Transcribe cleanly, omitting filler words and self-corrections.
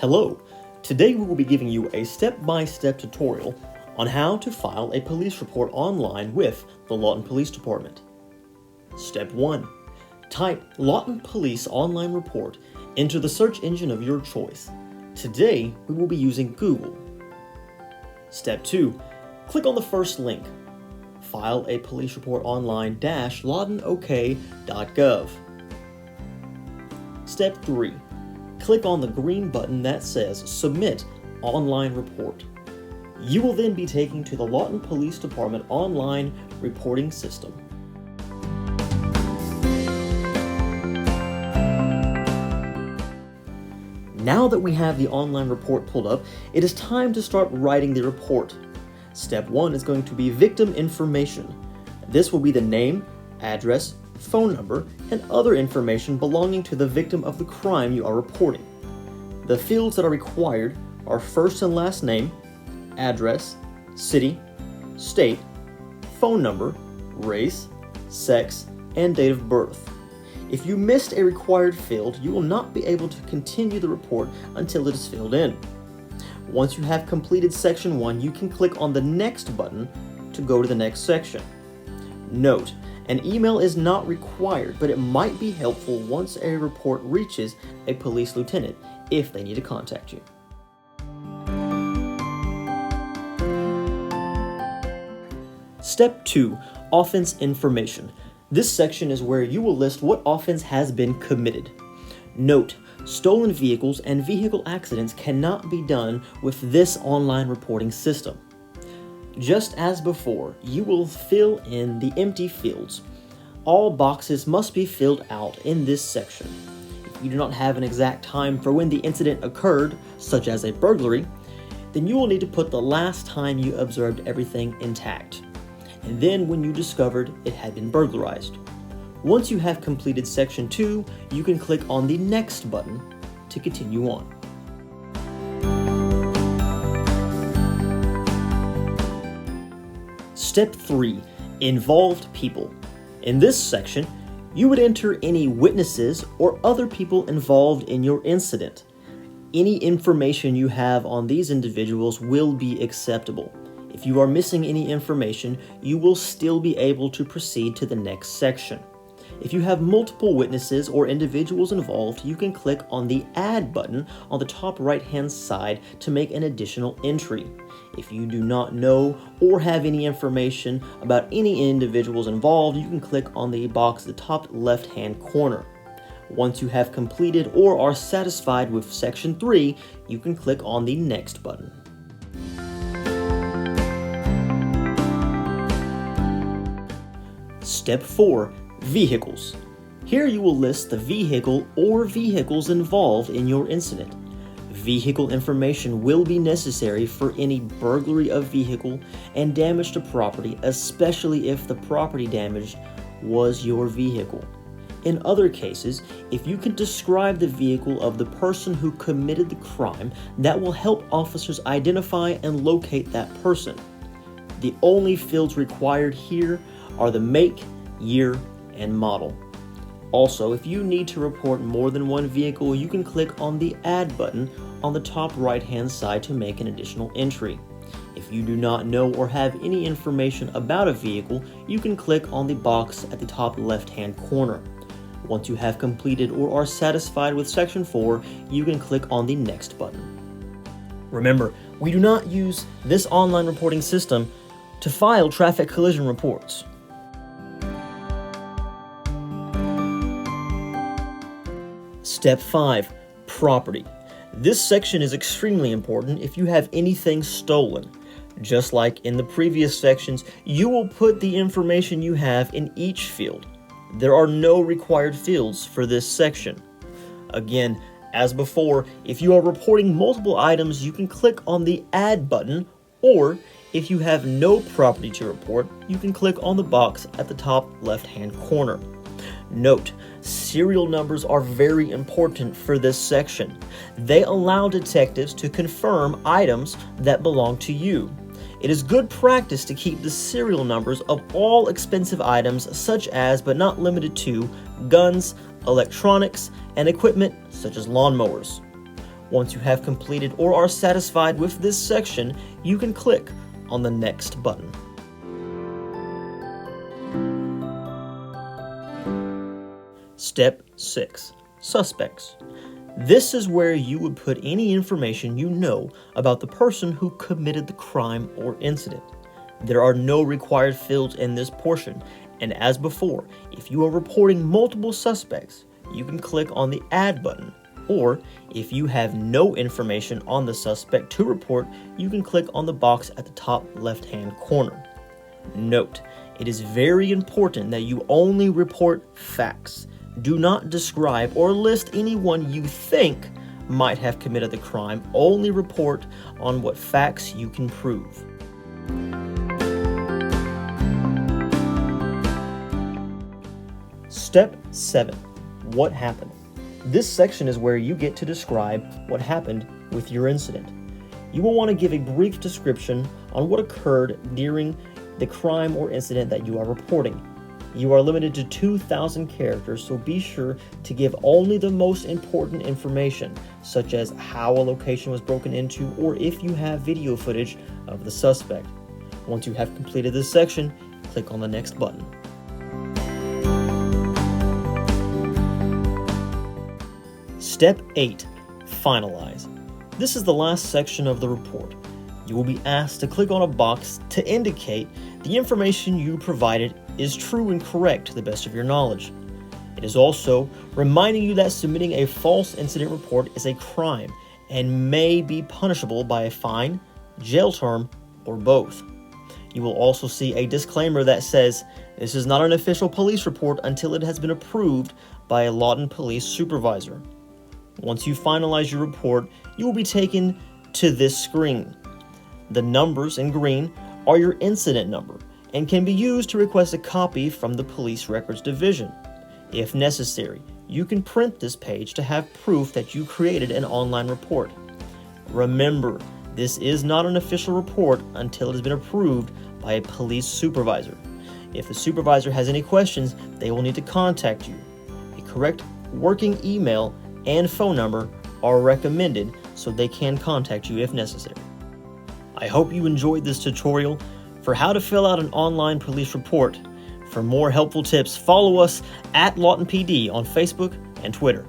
Hello, today we will be giving you a step-by-step tutorial on how to file a police report online with the Lawton Police Department. Step 1. Type Lawton Police Online Report into the search engine of your choice. Today we will be using Google. Step 2. Click on the first link. File a police report online-lawtonok.gov. Step 3. Click on the green button that says Submit Online Report. You will then be taken to the Lawton Police Department online reporting system. Now that we have the online report pulled up, it is time to start writing the report. Step 1 is going to be victim information. This will be the name, address, phone number, and other information belonging to the victim of the crime you are reporting. The fields that are required are first and last name, address, city, state, phone number, race, sex, and date of birth. If you missed a required field, you will not be able to continue the report until it is filled in. Once you have completed section 1, you can click on the next button to go to the next section. Note, an email is not required, but it might be helpful once a report reaches a police lieutenant if they need to contact you. Step 2. Offense information. This section is where you will list what offense has been committed. Note, stolen vehicles and vehicle accidents cannot be done with this online reporting system. Just as before, you will fill in the empty fields. All boxes must be filled out in this section. If you do not have an exact time for when the incident occurred, such as a burglary, then you will need to put the last time you observed everything intact, and then when you discovered it had been burglarized. Once you have completed section 2, you can click on the next button to continue on. Step 3. Involved people. In this section, you would enter any witnesses or other people involved in your incident. Any information you have on these individuals will be acceptable. If you are missing any information, you will still be able to proceed to the next section. If you have multiple witnesses or individuals involved, you can click on the Add button on the top right-hand side to make an additional entry. If you do not know or have any information about any individuals involved, you can click on the box at the top left-hand corner. Once you have completed or are satisfied with section 3, you can click on the Next button. Step 4. Vehicles. Here you will list the vehicle or vehicles involved in your incident. Vehicle information will be necessary for any burglary of vehicle and damage to property, especially if the property damaged was your vehicle. In other cases, if you can describe the vehicle of the person who committed the crime, that will help officers identify and locate that person. The only fields required here are the make, year, and model. Also, if you need to report more than one vehicle, you can click on the Add button on the top right-hand side to make an additional entry. If you do not know or have any information about a vehicle, you can click on the box at the top left-hand corner. Once you have completed or are satisfied with section 4, you can click on the Next button. Remember, we do not use this online reporting system to file traffic collision reports. Step 5. Property. This section is extremely important if you have anything stolen. Just like in the previous sections, you will put the information you have in each field. There are no required fields for this section. Again, as before, if you are reporting multiple items, you can click on the Add button, or if you have no property to report, you can click on the box at the top left-hand corner. Note, serial numbers are very important for this section. They allow detectives to confirm items that belong to you. It is good practice to keep the serial numbers of all expensive items such as, but not limited to, guns, electronics, and equipment such as lawnmowers. Once you have completed or are satisfied with this section, you can click on the next button. Step 6. Suspects. This is where you would put any information you know about the person who committed the crime or incident. There are no required fields in this portion, and as before, if you are reporting multiple suspects, you can click on the Add button, or if you have no information on the suspect to report, you can click on the box at the top left-hand corner. Note, it is very important that you only report facts. Do not describe or list anyone you think might have committed the crime. Only report on what facts you can prove. Step 7. What happened? This section is where you get to describe what happened with your incident. You will want to give a brief description on what occurred during the crime or incident that you are reporting. You are limited to 2,000 characters, so be sure to give only the most important information, such as how a location was broken into or if you have video footage of the suspect. Once you have completed this section, click on the next button. Step 8. Finalize. This is the last section of the report. You will be asked to click on a box to indicate the information you provided is true and correct to the best of your knowledge. It is also reminding you that submitting a false incident report is a crime and may be punishable by a fine, jail term, or both. You will also see a disclaimer that says this is not an official police report until it has been approved by a Lawton police supervisor. Once you finalize your report, you will be taken to this screen. The numbers in green are your incident number and can be used to request a copy from the Police Records Division. If necessary, you can print this page to have proof that you created an online report. Remember, this is not an official report until it has been approved by a police supervisor. If the supervisor has any questions, they will need to contact you. A correct working email and phone number are recommended so they can contact you if necessary. I hope you enjoyed this tutorial for how to fill out an online police report. For more helpful tips, follow us at Lawton PD on Facebook and Twitter.